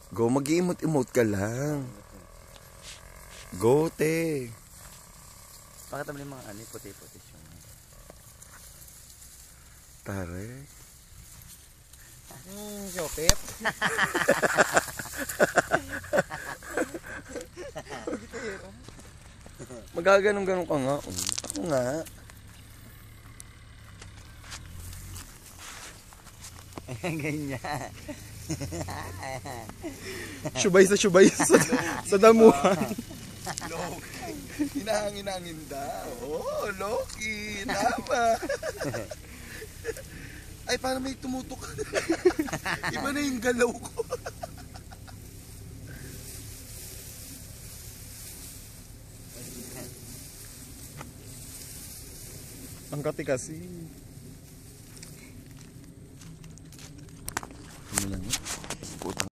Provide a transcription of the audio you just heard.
Go, mag-i-emote-emote ka lang. Go, te. Pakita mo yung mga ano, puti-puti siya. Tare. Jopet. Magaganong-ganong ka nga. Ako nga. Ganyan. Subay sa damuhan. Loki. Hinahangin-hangin daw. Oh, Loki. Tama. Ay, parang may tumutok. Iba na yung galaw ko. Ang kati kasi. Ano lang?